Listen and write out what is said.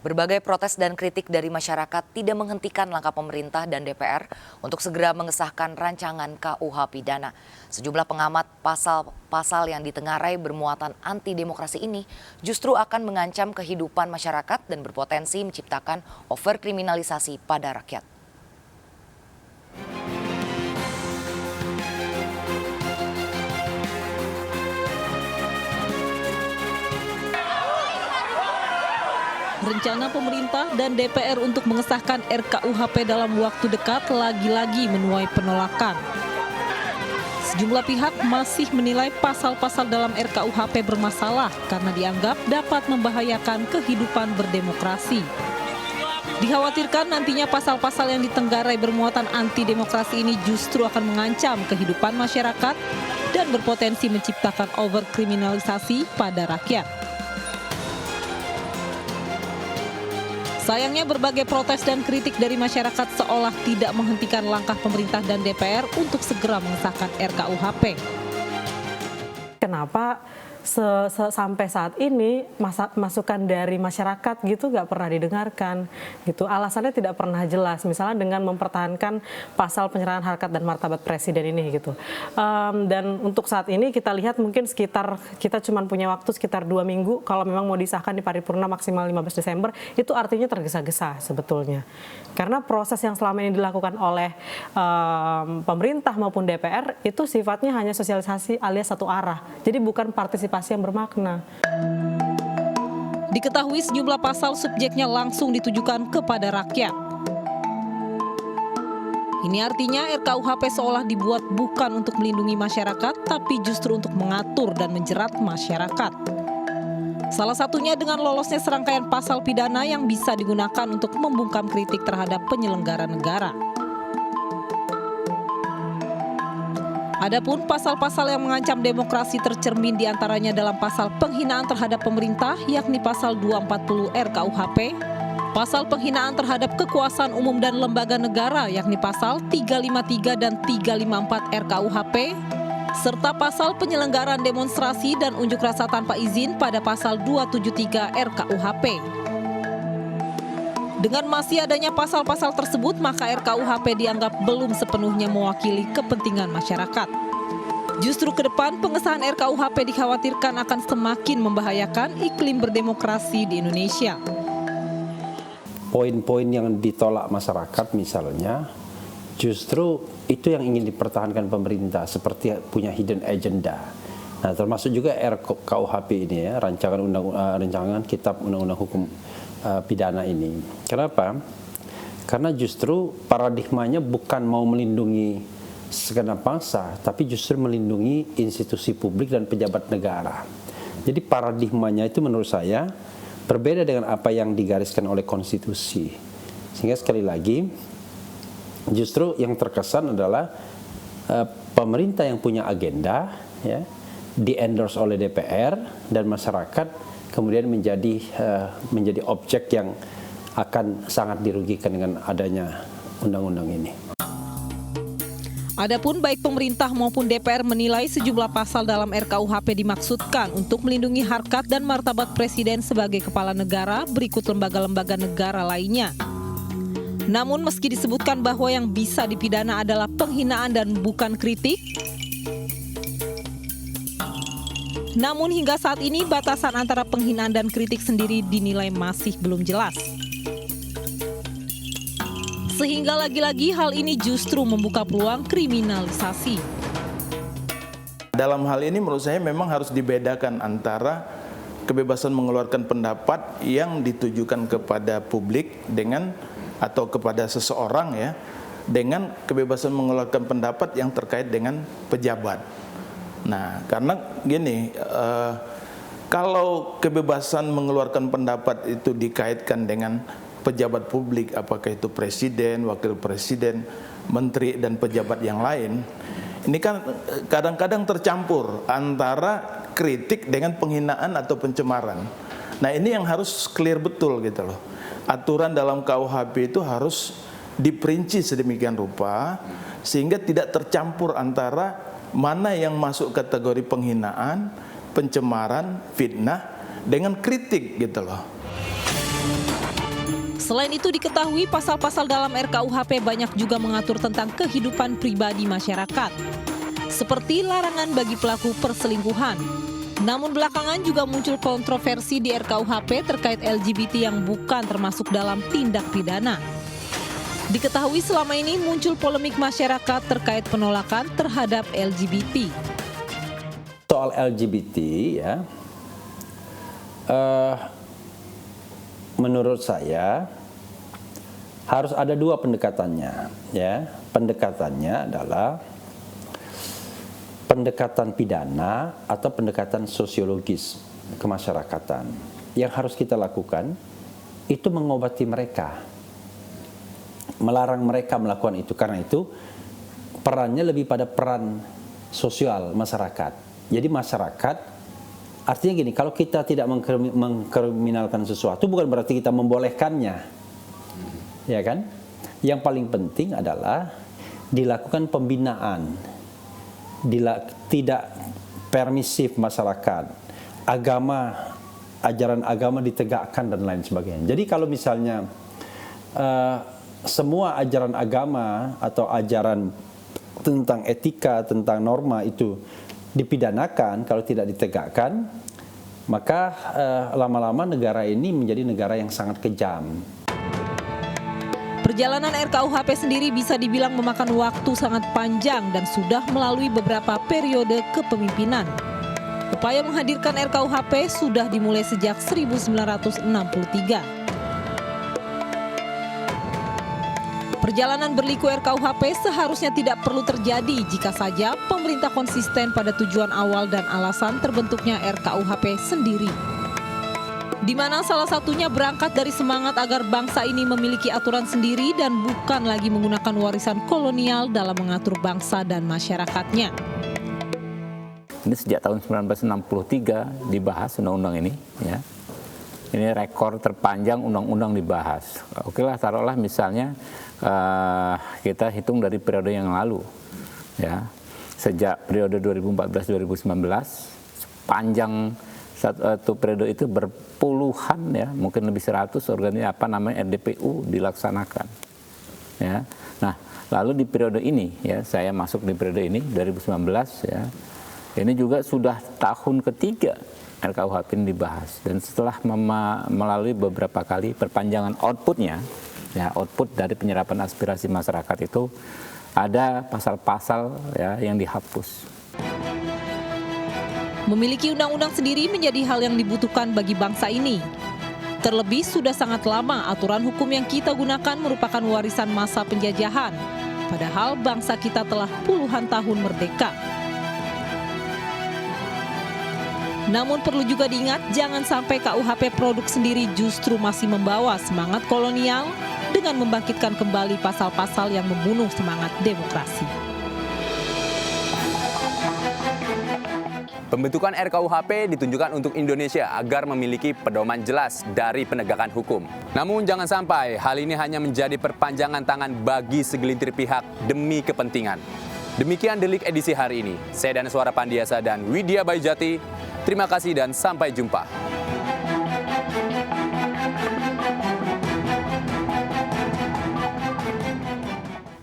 Berbagai protes dan kritik dari masyarakat tidak menghentikan langkah pemerintah dan DPR untuk segera mengesahkan rancangan KUH pidana. Sejumlah pengamat pasal-pasal yang ditengarai bermuatan anti demokrasi ini justru akan mengancam kehidupan masyarakat dan berpotensi menciptakan overkriminalisasi pada rakyat. Rencana pemerintah dan DPR untuk mengesahkan RKUHP dalam waktu dekat lagi-lagi menuai penolakan. Sejumlah pihak masih menilai pasal-pasal dalam RKUHP bermasalah karena dianggap dapat membahayakan kehidupan berdemokrasi. Dikhawatirkan nantinya pasal-pasal yang ditenggarai bermuatan anti demokrasi ini justru akan mengancam kehidupan masyarakat dan berpotensi menciptakan overkriminalisasi pada rakyat. Sayangnya berbagai protes dan kritik dari masyarakat seolah tidak menghentikan langkah pemerintah dan DPR untuk segera mengesahkan RKUHP. Kenapa sampai saat ini masukan dari masyarakat gitu nggak pernah didengarkan gitu, alasannya tidak pernah jelas, misalnya dengan mempertahankan pasal penyerahan harkat dan martabat presiden ini gitu. Dan untuk saat ini kita lihat mungkin kita cuma punya waktu sekitar 2 minggu kalau memang mau disahkan di paripurna maksimal 15 Desember, itu artinya tergesa-gesa sebetulnya. Karena proses yang selama ini dilakukan oleh pemerintah maupun DPR itu sifatnya hanya sosialisasi alias satu arah, jadi bukan partisipasi yang bermakna. Diketahui sejumlah pasal subjeknya langsung ditujukan kepada rakyat. Ini artinya RKUHP seolah dibuat bukan untuk melindungi masyarakat, tapi justru untuk mengatur dan menjerat masyarakat. Salah satunya dengan lolosnya serangkaian pasal pidana yang bisa digunakan untuk membungkam kritik terhadap penyelenggara negara. Adapun pasal-pasal yang mengancam demokrasi tercermin diantaranya dalam pasal penghinaan terhadap pemerintah, yakni pasal 240 RKUHP, pasal penghinaan terhadap kekuasaan umum dan lembaga negara, yakni pasal 353 dan 354 RKUHP, serta pasal penyelenggaraan demonstrasi dan unjuk rasa tanpa izin pada pasal 273 RKUHP. Dengan masih adanya pasal-pasal tersebut, maka RKUHP dianggap belum sepenuhnya mewakili kepentingan masyarakat. Justru ke depan, pengesahan RKUHP dikhawatirkan akan semakin membahayakan iklim berdemokrasi di Indonesia. Poin-poin yang ditolak masyarakat misalnya, justru itu yang ingin dipertahankan pemerintah, seperti punya hidden agenda. Nah, termasuk juga RKUHP ini ya, rancangan kitab undang-undang hukum pidana ini. Kenapa? Karena justru paradigmanya bukan mau melindungi segenap bangsa, tapi justru melindungi institusi publik dan pejabat negara. Jadi paradigmanya itu menurut saya berbeda dengan apa yang digariskan oleh konstitusi. Sehingga sekali lagi, justru yang terkesan adalah pemerintah yang punya agenda, ya, di-endorse oleh DPR dan masyarakat, kemudian menjadi objek yang akan sangat dirugikan dengan adanya undang-undang ini. Adapun baik pemerintah maupun DPR menilai sejumlah pasal dalam RKUHP dimaksudkan untuk melindungi harkat dan martabat presiden sebagai kepala negara berikut lembaga-lembaga negara lainnya. Namun meski disebutkan bahwa yang bisa dipidana adalah penghinaan dan bukan kritik, namun hingga saat ini batasan antara penghinaan dan kritik sendiri dinilai masih belum jelas. Sehingga lagi-lagi hal ini justru membuka peluang kriminalisasi. Dalam hal ini menurut saya memang harus dibedakan antara kebebasan mengeluarkan pendapat yang ditujukan kepada publik dengan atau kepada seseorang ya, dengan kebebasan mengeluarkan pendapat yang terkait dengan pejabat. Nah, karena gini, kalau kebebasan mengeluarkan pendapat itu dikaitkan dengan pejabat publik, apakah itu presiden, wakil presiden, menteri, dan pejabat yang lain, ini kan kadang-kadang tercampur antara kritik dengan penghinaan atau pencemaran. Nah, ini yang harus clear betul gitu loh. Aturan dalam KUHP itu harus diperinci sedemikian rupa sehingga tidak tercampur antara mana yang masuk kategori penghinaan, pencemaran, fitnah dengan kritik gitu loh. Selain itu diketahui pasal-pasal dalam RKUHP banyak juga mengatur tentang kehidupan pribadi masyarakat, seperti larangan bagi pelaku perselingkuhan. Namun belakangan juga muncul kontroversi di RKUHP terkait LGBT yang bukan termasuk dalam tindak pidana. Diketahui selama ini muncul polemik masyarakat terkait penolakan terhadap LGBT. Soal LGBT ya, menurut saya harus ada dua pendekatannya. Ya, pendekatannya adalah pendekatan pidana atau pendekatan sosiologis kemasyarakatan. Yang harus kita lakukan itu mengobati mereka. Melarang mereka melakukan itu, karena itu perannya lebih pada peran sosial masyarakat. Jadi masyarakat, artinya gini, kalau kita tidak mengkriminalkan sesuatu bukan berarti kita membolehkannya, ya kan? Yang paling penting adalah dilakukan pembinaan, tidak permisif masyarakat, ajaran agama ditegakkan dan lain sebagainya. Jadi kalau misalnya semua ajaran agama atau ajaran tentang etika, tentang norma itu dipidanakan kalau tidak ditegakkan, maka lama-lama negara ini menjadi negara yang sangat kejam. Perjalanan RKUHP sendiri bisa dibilang memakan waktu sangat panjang dan sudah melalui beberapa periode kepemimpinan. Upaya menghadirkan RKUHP sudah dimulai sejak 1963. Perjalanan berliku RKUHP seharusnya tidak perlu terjadi jika saja pemerintah konsisten pada tujuan awal dan alasan terbentuknya RKUHP sendiri. Di mana salah satunya berangkat dari semangat agar bangsa ini memiliki aturan sendiri dan bukan lagi menggunakan warisan kolonial dalam mengatur bangsa dan masyarakatnya. Ini sejak tahun 1963 dibahas undang-undang ini, ya. Ini rekor terpanjang undang-undang dibahas. Oke lah, taruhlah misalnya kita hitung dari periode yang lalu, ya, sejak periode 2014-2019, sepanjang satu periode itu berpuluhan, ya, mungkin lebih 100 RDPU dilaksanakan, ya. Nah, lalu di periode ini, ya, saya masuk di periode ini 2019, ya, ini juga sudah tahun ketiga RKUHP ini dibahas, dan setelah melalui beberapa kali perpanjangan outputnya, ya, output dari penyerapan aspirasi masyarakat itu ada pasal-pasal, ya, yang dihapus. Memiliki undang-undang sendiri menjadi hal yang dibutuhkan bagi bangsa ini. Terlebih sudah sangat lama aturan hukum yang kita gunakan merupakan warisan masa penjajahan, padahal bangsa kita telah puluhan tahun merdeka. Namun perlu juga diingat, jangan sampai KUHP produk sendiri justru masih membawa semangat kolonial dengan membangkitkan kembali pasal-pasal yang membunuh semangat demokrasi. Pembentukan RKUHP ditunjukkan untuk Indonesia agar memiliki pedoman jelas dari penegakan hukum. Namun jangan sampai hal ini hanya menjadi perpanjangan tangan bagi segelintir pihak demi kepentingan. Demikian Delik edisi hari ini. Saya Danaswara Pandiasa dan Widya Bayu Jati. Terima kasih dan sampai jumpa.